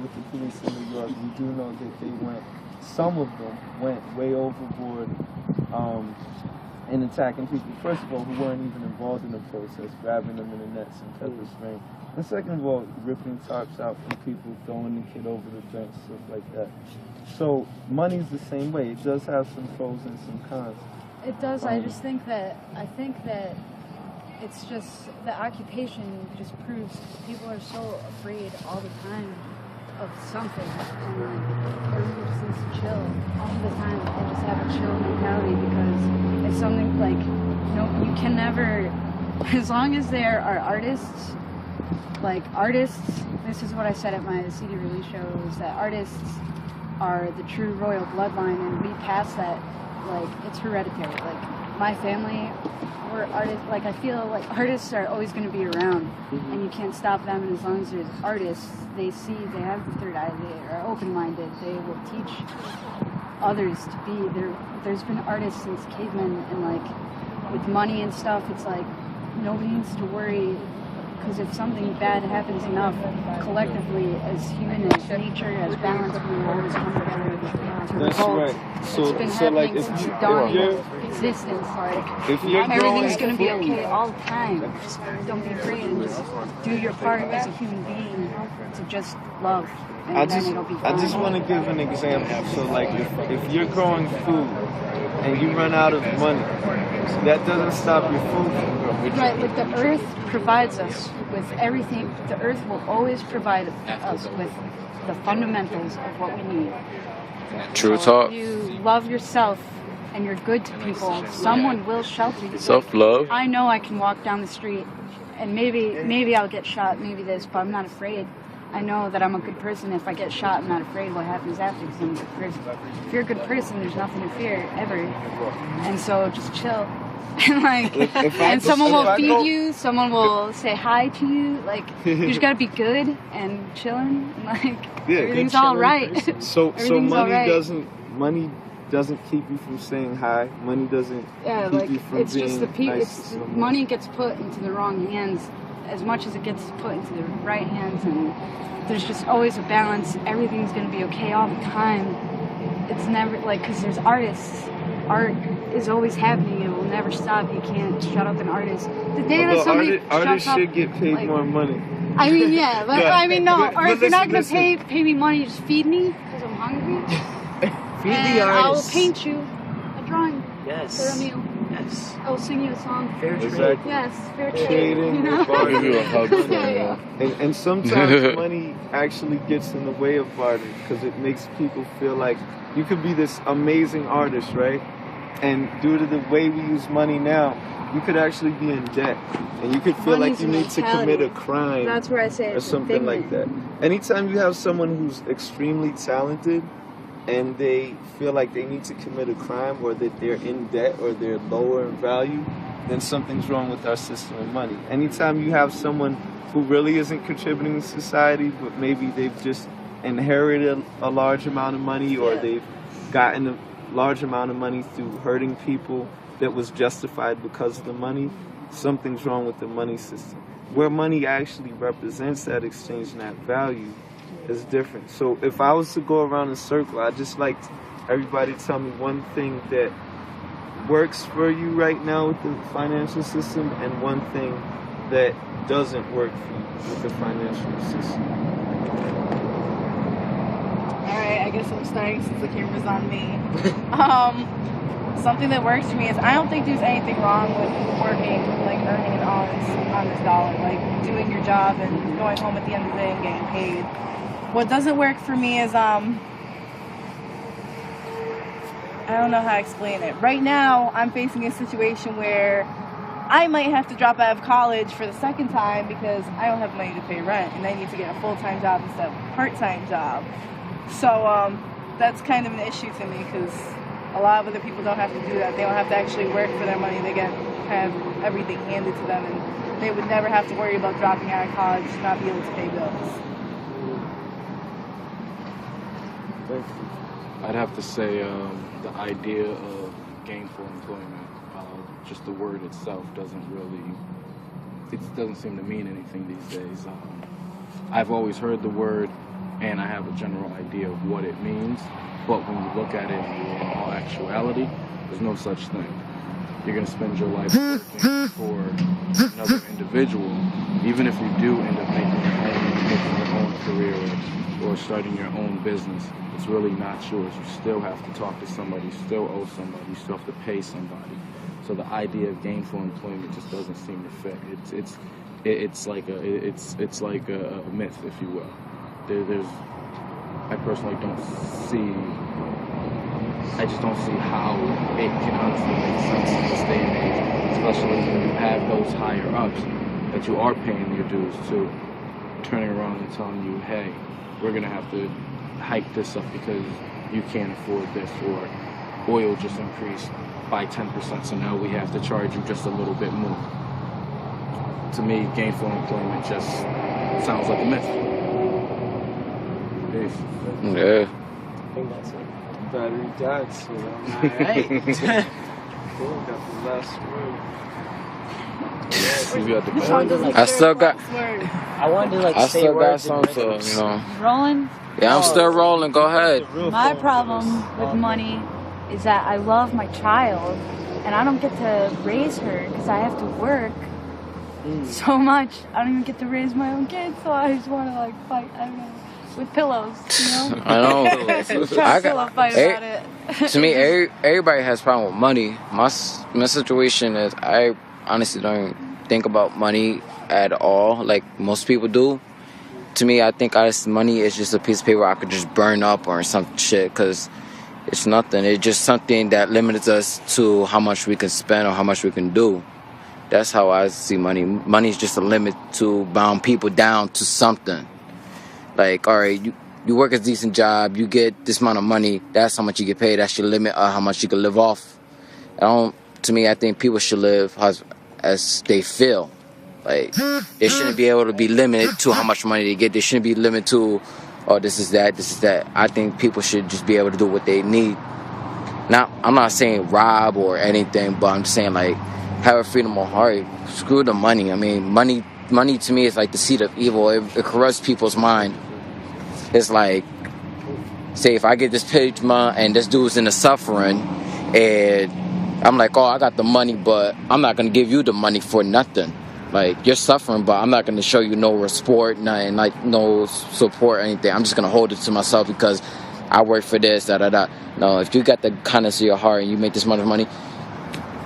with the police in New York, we do know that some of them went way overboard in attacking people, first of all, who weren't even involved in the protest, grabbing them in the nets and pepper spraying. And second of all, ripping tops out from people, throwing the kid over the fence, stuff like that. So money's the same way. It does have some pros and some cons. It does. I think that it's just the occupation just proves people are so afraid all the time of something, and like everyone just needs to chill all the time. They just have a chill mentality because it's something like you can never, as long as there are artists. Like artists, this is what I said at my CD release show, is that artists are the true royal bloodline, and we pass that, like, it's hereditary. Like, my family, we're artists. Like, I feel like artists are always going to be around, and you can't stop them. And as long as there's artists, they have the third eye, they are open-minded, they will teach others to be. There's been artists since cavemen, and like, with money and stuff, it's like, nobody needs to worry. Because if something bad happens enough, collectively, as human as nature, as balance, we will always come together to revolt. Right. So, it's been happening like, since the dawn of existence. Like, everything's going to be okay all the time. Just don't be afraid and just do your part as a human being to just love. And then it'll be fine. I just want to give an example. So, like, if you're growing food and you run out of money, that doesn't stop your food from growing. Right, like the earth provides us with everything. The earth will always provide us with the fundamentals of what we need. True so talk. If you love yourself and you're good to people, someone will shelter you. Self-love. I know I can walk down the street and maybe I'll get shot, maybe this, but I'm not afraid. I know that I'm a good person. If I get shot, I'm not afraid what happens after because I'm a good person. If you're a good person, there's nothing to fear, ever. And so just chill. And like, and someone will feed you, someone will say hi to you. Like, you just gotta be good and chilling. And like, everything's all right. So money doesn't keep you from saying hi. Money doesn't keep you from it's being just the nice. money gets put into the wrong hands as much as it gets put into the right hands, and there's just always a balance. Everything's gonna be okay all the time. It's never like, because there's artists. Art is always happening. It will never stop. You can't shut up an artist. The day that somebody artists shuts should up, get paid more money. I mean, yeah, but I mean, no. Or if you're not gonna listen. pay me money, just feed me because I'm hungry. Feed and the artist. I will paint you a drawing Yes. for a meal. Yes. I will sing you a song. Fair trade. Exactly. Yes, fair trade. Trading, You know? Give you a hug. Yeah. And sometimes money actually gets in the way of bartering because it makes people feel like you could be this amazing artist, right? And due to the way we use money now, you could actually be in debt, and you could feel Money's like you need to mentality. commit a crime. That's where I say or it's something like that. Anytime you have someone who's extremely talented and they feel like they need to commit a crime or that they're in debt or they're lower in value, then something's wrong with our system of money. Anytime you have someone who really isn't contributing to society, but maybe they've just inherited a large amount of money or they've gotten a large amount of money through hurting people that was justified because of the money, something's wrong with the money system. Where money actually represents that exchange and that value is different. So if I was to go around in a circle, I'd just like everybody to tell me one thing that works for you right now with the financial system and one thing that doesn't work for you with the financial system. Alright, I guess I'm starting since the camera's on me. Something that works for me is I don't think there's anything wrong with working, like earning an honest dollar, like doing your job and going home at the end of the day and getting paid. What doesn't work for me is I don't know how to explain it. Right now, I'm facing a situation where I might have to drop out of college for the second time because I don't have money to pay rent and I need to get a full-time job instead of a part-time job. So that's kind of an issue to me because a lot of other people don't have to do that. They don't have to actually work for their money. They get kind of everything handed to them and they would never have to worry about dropping out of college to not be able to pay bills. I'd have to say the idea of gainful employment, just the word itself doesn't seem to mean anything these days. I've always heard the word and I have a general idea of what it means. But when you look at it in all actuality, there's no such thing. You're going to spend your life working for another individual, even if you do end up making your own career or starting your own business. It's really not yours. You still have to talk to somebody, you still owe somebody, you still have to pay somebody. So the idea of gainful employment just doesn't seem to fit. It's like a myth, if you will. I personally don't see. I just don't see how it can honestly make sense in this day and age, especially when you have those higher ups that you are paying your dues to, turning around and telling you, hey, we're gonna have to hike this up because you can't afford this, or oil just increased by 10%, so now we have to charge you just a little bit more. To me, gainful employment just sounds like a myth. Peace. Yeah. I think that's it. Battery died, so Alright. cool, got the last word. You got the Which one does best. the I still got- last word? I wanted to like I say still got words some and to, rhythms. Rolling? Yeah, I'm still rolling. Go ahead. The real My phone problem for this. with money is that I love my child and I don't get to raise her because I have to work so much. I don't even get to raise my own kids, so I just want to like fight. I don't know, with pillows, you know. I know. Try I to pillow fight about it. To me, everybody has problem with money. My situation is I honestly don't think about money at all, like most people do. To me, I think money is just a piece of paper I could just burn up or some shit, because it's nothing. It's just something that limits us to how much we can spend or how much we can do. That's how I see money. Money is just a limit to bound people down to something. Like, all right, you work a decent job, you get this amount of money, that's how much you get paid, that's your limit of how much you can live off. To me, I think people should live as they feel. Like, they shouldn't be able to be limited to how much money they get. They shouldn't be limited to, oh, this is that. I think people should just be able to do what they need. Now, I'm not saying rob or anything, but I'm just saying, like, have a freedom of heart. Screw the money. I mean, money to me is like the seed of evil. It corrupts people's mind. It's like, say if I get this page and this dude's in the suffering, and I'm like, oh, I got the money, but I'm not gonna give you the money for nothing. Like, you're suffering, but I'm not gonna show you no support, nothing, like no support or anything. I'm just gonna hold it to myself because I work for this, No, if you got the kindness of your heart and you make this much money,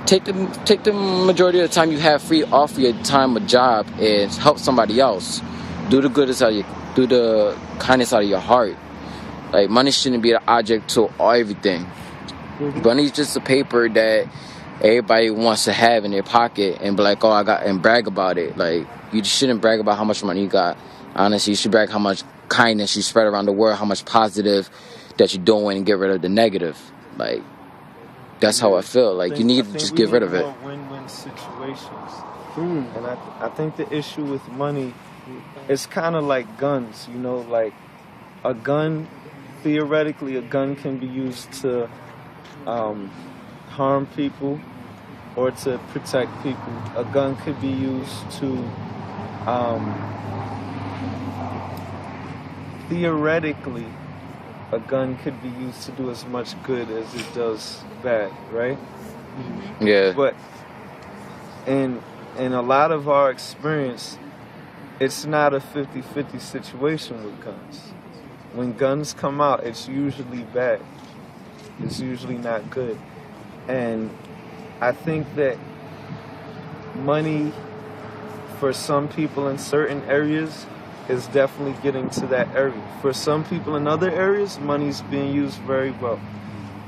take the majority of the time you have free off your time, a job, and help somebody else. Do the kindness out of your heart. Like, money shouldn't be the object to everything. Money's just a paper that everybody wants to have in their pocket and be like, oh, I got, and brag about it. Like, you just shouldn't brag about how much money you got. Honestly, you should brag how much kindness you spread around the world, how much positive that you're doing, and get rid of the negative. Like, that's how I feel. Like, you need to just get rid of it. Win-win situations. And I think the issue with money is kind of like guns, you know, like a gun, theoretically, a gun can be used to harm people or to protect people. A gun could be used to, theoretically, a gun could be used to do as much good as it does bad, right? Yeah. But in a lot of our experience, it's not a 50-50 situation with guns. When guns come out, it's usually bad. It's usually not good. And I think that money for some people in certain areas is definitely getting to that area. For some people in other areas, money's being used very well.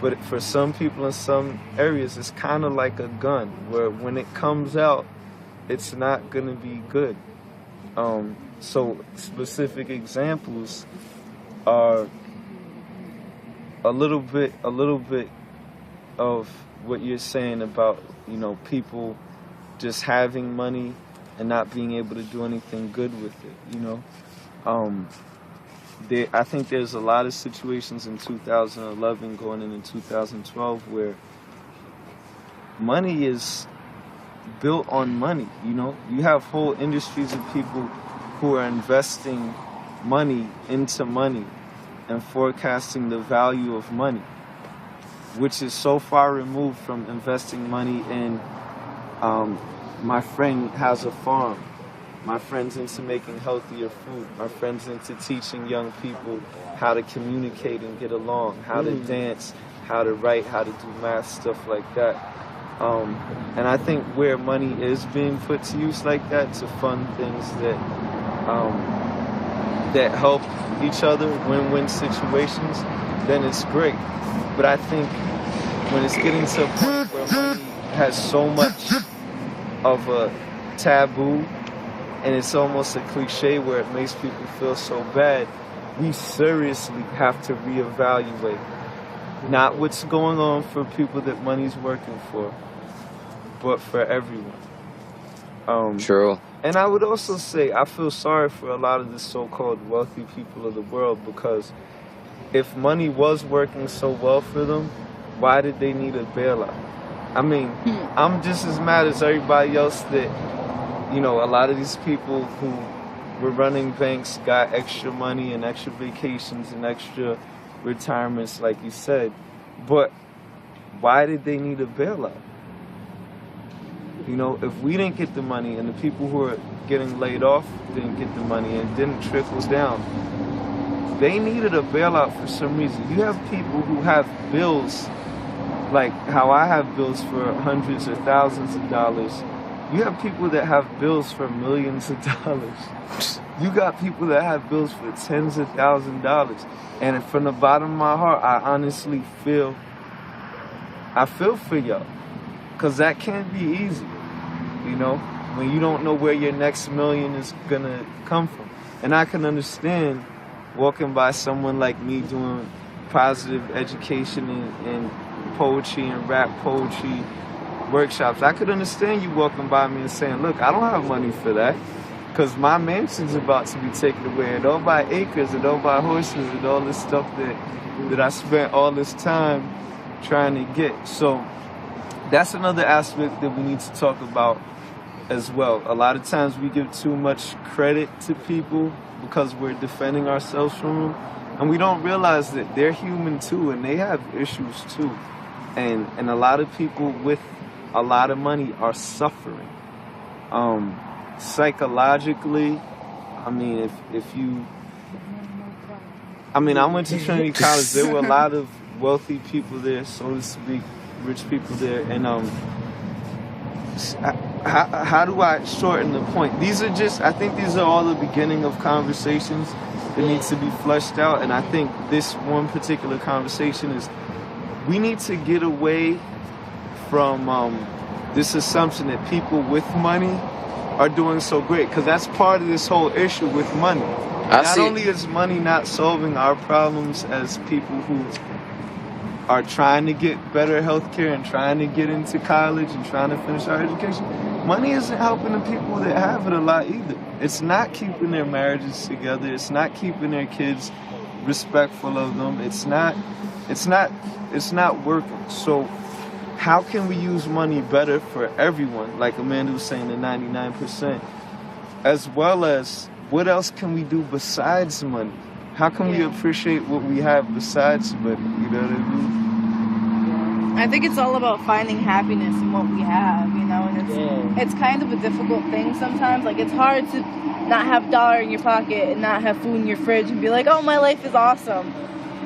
But for some people in some areas, it's kind of like a gun, where when it comes out, it's not going to be good. So specific examples are a little bit of what you're saying about, you know, people just having money and not being able to do anything good with it, you know. I think there's a lot of situations in 2011 going into 2012 where money is built on money, you know. You have whole industries of people who are investing money into money and forecasting the value of money, which is so far removed from investing money in, my friend has a farm. My friend's into making healthier food. My friend's into teaching young people how to communicate and get along, how to dance, how to write, how to do math, stuff like that. And I think where money is being put to use like that to fund things that that help each other, win-win situations, then it's great. But I think when it's getting to a point where money has so much of a taboo, and it's almost a cliche where it makes people feel so bad, we seriously have to reevaluate not what's going on for people that money's working for, but for everyone. True. And I would also say I feel sorry for a lot of the so-called wealthy people of the world, because if money was working so well for them, why did they need a bailout? I mean, I'm just as mad as everybody else that, you know, a lot of these people who were running banks got extra money and extra vacations and extra retirements, like you said. But why did they need a bailout? You know, if we didn't get the money and the people who are getting laid off didn't get the money and it didn't trickle down, they needed a bailout for some reason. You have people who have bills, like how I have bills for hundreds or thousands of dollars. You have people that have bills for millions of dollars. You got people that have bills for tens of thousands of dollars. And from the bottom of my heart, I honestly feel for y'all. Because that can't be easy, you know, when you don't know where your next million is going to come from. And I can understand walking by someone like me doing positive education and poetry and rap poetry workshops. I could understand you walking by me and saying, look, I don't have money for that because my mansion's about to be taken away, and all my acres and all my horses and all this stuff that I spent all this time trying to get. So that's another aspect that we need to talk about as well. A lot of times we give too much credit to people because we're defending ourselves from them, and we don't realize that they're human too and they have issues too. And a lot of people with a lot of money are suffering. Psychologically, I mean, I went to Trinity College. There were a lot of wealthy people there, so to speak, rich people there. And how do I shorten the point? I think these are all the beginning of conversations that needs to be fleshed out. And I think this one particular conversation is, we need to get away from this assumption that people with money are doing so great, because that's part of this whole issue with money. Not only is money not solving our problems as people who are trying to get better health care and trying to get into college and trying to finish our education, money isn't helping the people that have it a lot either. It's not keeping their marriages together. It's not keeping their kids respectful of them. It's not working. So how can we use money better for everyone, like Amanda was saying, the 99%, as well as what else can we do besides money? How can we appreciate what we have besides money? You know what I mean? I think it's all about finding happiness in what we have, you know, and it's kind of a difficult thing sometimes. Like, it's hard to not have a dollar in your pocket and not have food in your fridge and be like, oh, my life is awesome.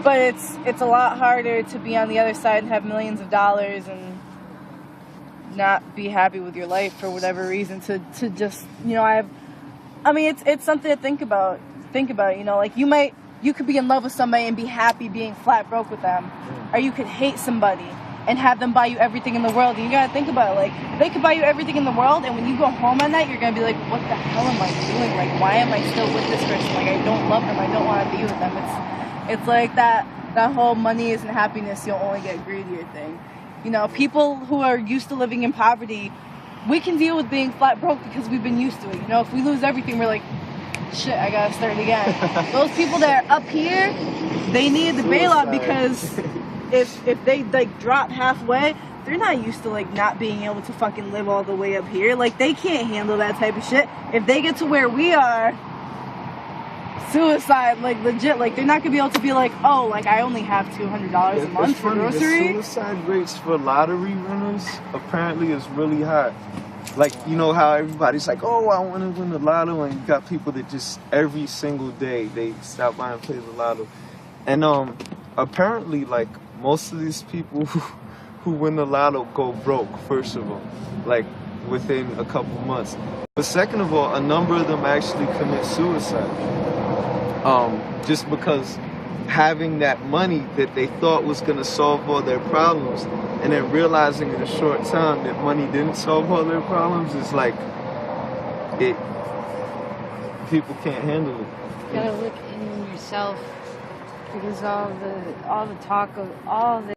But it's a lot harder to be on the other side and have millions of dollars and not be happy with your life for whatever reason. To just, you know, it's something to think about. You know, like you could be in love with somebody and be happy being flat broke with them, or you could hate somebody and have them buy you everything in the world. And you gotta think about it. Like, they could buy you everything in the world, and when you go home at night, you're gonna be like, what the hell am I doing? Like, why am I still with this person? Like, I don't love them. I don't want to be with them. It's like that whole money isn't happiness, you'll only get greedier thing. You know, people who are used to living in poverty, we can deal with being flat broke because we've been used to it. You know, if we lose everything, we're like, shit, I gotta start again. Those people that are up here, they need the bailout, because if they like drop halfway, they're not used to like not being able to fucking live all the way up here. Like, they can't handle that type of shit. If they get to where we are, suicide, like legit. Like they're not gonna be able to be like, oh, like I only have $200 a month for funny, groceries. the suicide rates for lottery winners apparently is really high. Like, you know how everybody's like, oh, I want to win the lotto, and you got people that just every single day they stop by and play the lotto. And apparently, like, most of these people who win the lotto go broke, first of all, like within a couple months. But second of all, a number of them actually commit suicide. Just because having that money that they thought was going to solve all their problems, and then realizing in a short time that money didn't solve all their problems, is like, people can't handle it. You gotta look in yourself, because all the talk of all the